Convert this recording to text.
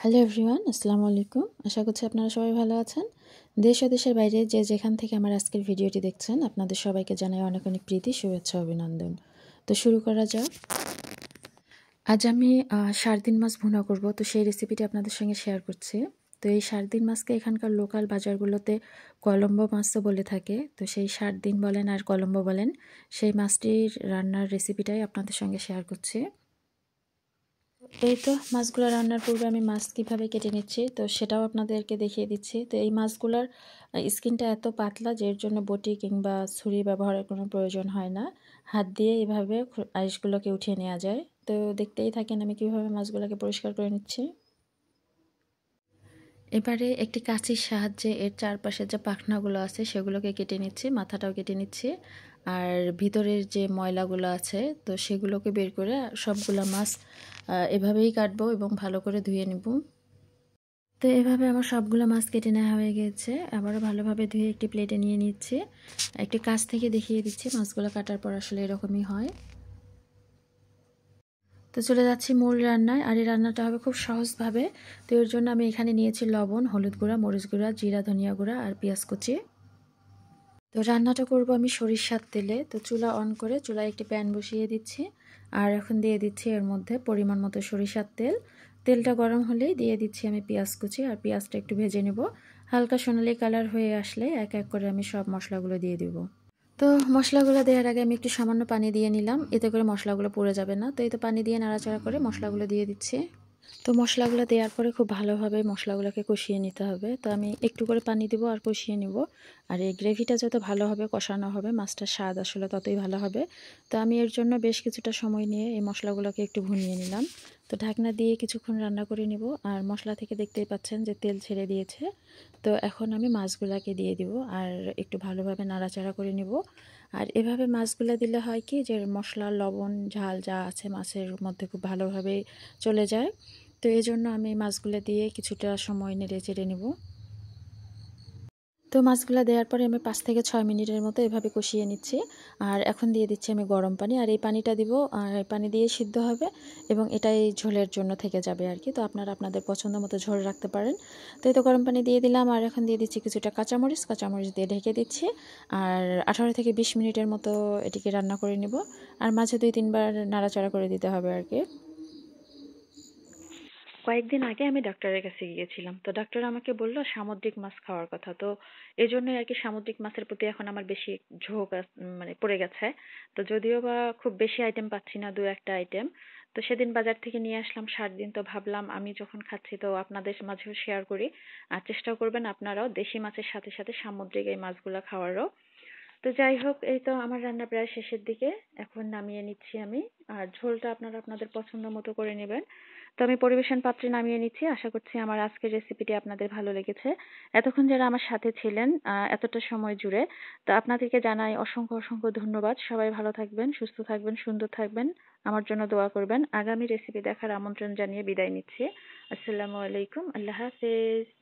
Hello everyone, আসসালামু আলাইকুম। আশা করছি আপনারা সবাই ভালো আছেন। দেশ ও দেশের বাইরে যে যেখান থেকে আমার আজকের ভিডিওটি দেখছেন, আপনাদের সবাইকে জানাই অনেক অনেক প্রীতি, শুভেচ্ছা, অভিনন্দন। তো শুরু করা যাক। আজ আমি সার্দিন মাছ ভুনা করব, তো সেই রেসিপিটি আপনাদের সঙ্গে শেয়ার করছি। তো এই সার্দিন মাছকে এখানকার লোকাল বাজারগুলোতে কলম্বো মাছও বলে থাকে। তো সেই সার্দিন বলেন আর কলম্বো বলেন, সেই মাছটির রান্নার রেসিপিটাই আপনাদের সঙ্গে শেয়ার করছি। এই তো মাছগুলো রান্নার পূর্বে আমি মাছ কীভাবে কেটে নিচ্ছি তো সেটাও আপনাদেরকে দেখিয়ে দিচ্ছি। তো এই মাছগুলোর স্কিনটা এত পাতলা যে এর জন্য বটি কিংবা ছুরি ব্যবহারের কোনো প্রয়োজন হয় না। হাত দিয়ে এভাবে আঁশগুলোকে উঠিয়ে নেওয়া যায়। তো দেখতেই থাকেন আমি কীভাবে মাছগুলোকে পরিষ্কার করে নিচ্ছি। এবারে একটি কাঁচির সাহায্যে এর চারপাশে যে পাখনাগুলো আছে সেগুলোকে কেটে নিচ্ছি, মাথাটাও কেটে নিচ্ছি। আর ভিতরের যে ময়লাগুলো আছে তো সেগুলোকে বের করে সবগুলো মাছ এভাবেই কাটবো এবং ভালো করে ধুয়ে নেব। তো এভাবে আমার সবগুলো মাছ কেটে নেওয়া হয়ে গেছে। আবারও ভালোভাবে ধুয়ে একটি প্লেটে নিয়ে নিচ্ছি। একটি কাছ থেকে দেখিয়ে দিচ্ছি মাছগুলো কাটার পর আসলে এরকমই হয়। তো চলে যাচ্ছি মূল রান্নায়। আর এই রান্নাটা হবে খুব সহজভাবে। তো এর জন্য আমি এখানে নিয়েছি লবণ, হলুদ গুঁড়া, মরিচ গুঁড়া, জিরা, ধনিয়া গুঁড়া আর পেঁয়াজ কুচি। তো রান্নাটা করব আমি সরিষার তেলে। তো চুলা অন করে চুলায় একটি প্যান বসিয়ে দিচ্ছি। আর এখন দিয়ে দিচ্ছি এর মধ্যে পরিমাণ মতো সরিষার তেল। তেলটা গরম হলেই দিয়ে দিচ্ছি আমি পেঁয়াজ কুচি। আর পেঁয়াজটা একটু ভেজে নেব। হালকা সোনালি কালার হয়ে আসলে এক এক করে আমি সব মশলাগুলো দিয়ে দিব। তো মশলাগুলো দেওয়ার আগে আমি একটু সামান্য পানি দিয়ে নিলাম, এতে করে মশলাগুলো পুড়ে যাবে না। তো এই তো পানি দিয়ে নাড়াচাড়া করে মশলাগুলো দিয়ে দিচ্ছি। তো মশলাগুলো দেওয়ার পরে খুব ভালোভাবে মশলাগুলোকে কষিয়ে নিতে হবে। তো আমি একটু করে পানি দেবো আর কষিয়ে নেব। আর এই গ্রেভিটা যত ভালোভাবে কষানো হবে মাছটার স্বাদ আসলে ততই ভালো হবে। তো আমি এর জন্য বেশ কিছুটা সময় নিয়ে এই মশলাগুলোকে একটু ভুনিয়ে নিলাম। তো ঢাকনা দিয়ে কিছুক্ষণ রান্না করে নিব। আর মশলা থেকে দেখতেই পাচ্ছেন যে তেল ছেড়ে দিয়েছে। তো এখন আমি মাছগুলোকে দিয়ে দিব আর একটু ভালোভাবে নাড়াচাড়া করে নিব। আর এভাবে মাছগুলো দিলে হয় কি যে মশলা, লবণ, ঝাল যা আছে মাছের মধ্যে খুব ভালোভাবে চলে যায়। তো এই জন্য আমি মাছগুলো দিয়ে কিছুটা সময় নেড়ে চেড়ে নেব। তো মাছগুলো দেওয়ার পরে আমি 5 থেকে 6 মিনিটের মতো এভাবে কষিয়ে নিচ্ছি। আর এখন দিয়ে দিচ্ছি আমি গরম পানি। আর এই পানিটা দিব, আর এই পানি দিয়ে সিদ্ধ হবে এবং এটাই ঝোলের জন্য থেকে যাবে আর কি। তো আপনারা আপনাদের পছন্দ মতো ঝোল রাখতে পারেন। তো এই তো গরম পানি দিয়ে দিলাম। আর এখন দিয়ে দিচ্ছি কিছুটা কাঁচামরিচ দিয়ে ঢেকে দিচ্ছি। আর 18 থেকে 20 মিনিটের মতো এটিকে রান্না করে নেব। আর মাঝে 2-3 বার নাড়াচাড়া করে দিতে হবে আর কি। কয়েকদিন আগে আমি ডাক্তারের কাছে গিয়েছিলাম। তো ডাক্তার আমাকে বলল সামুদ্রিক মাছ খাওয়ার কথা। তো এজন্যই আর কি সামুদ্রিক মাছের প্রতি এখন আমার বেশি ঝোঁক মানে পড়ে গেছে। তো যদিও বা খুব বেশি আইটেম পাচ্ছি না, 2-1টা আইটেম। তো সেদিন বাজার থেকে নিয়ে আসলাম সার্ডিন। তো ভাবলাম আমি যখন খাচ্ছি তো আপনাদের মাঝেও শেয়ার করি। আর চেষ্টা করবেন আপনারাও দেশি মাছের সাথে সাথে সামুদ্রিক এই মাছগুলো খাওয়ারও। তো যাই হোক, এই তো আমার রান্না প্রায় শেষের দিকে। এখন নামিয়ে নিচ্ছি আমি। আর ঝোলটা আপনারা আপনাদের পছন্দ মতো করে নেবেন। তো আমি পরিবেশন পাত্রে নামিয়ে নিচ্ছি। আশা করছি আমার আজকের রেসিপিটি আপনাদের ভালো লেগেছে। এতক্ষণ যারা আমার সাথে ছিলেন এতটা সময় জুড়ে, তো আপনাদেরকে জানাই অসংখ্য অসংখ্য ধন্যবাদ। সবাই ভালো থাকবেন, সুস্থ থাকবেন, সুন্দর থাকবেন। আমার জন্য দোয়া করবেন। আগামী রেসিপি দেখার আমন্ত্রণ জানিয়ে বিদায় নিচ্ছি। আসসালামু আলাইকুম, আল্লাহ হাফেজ।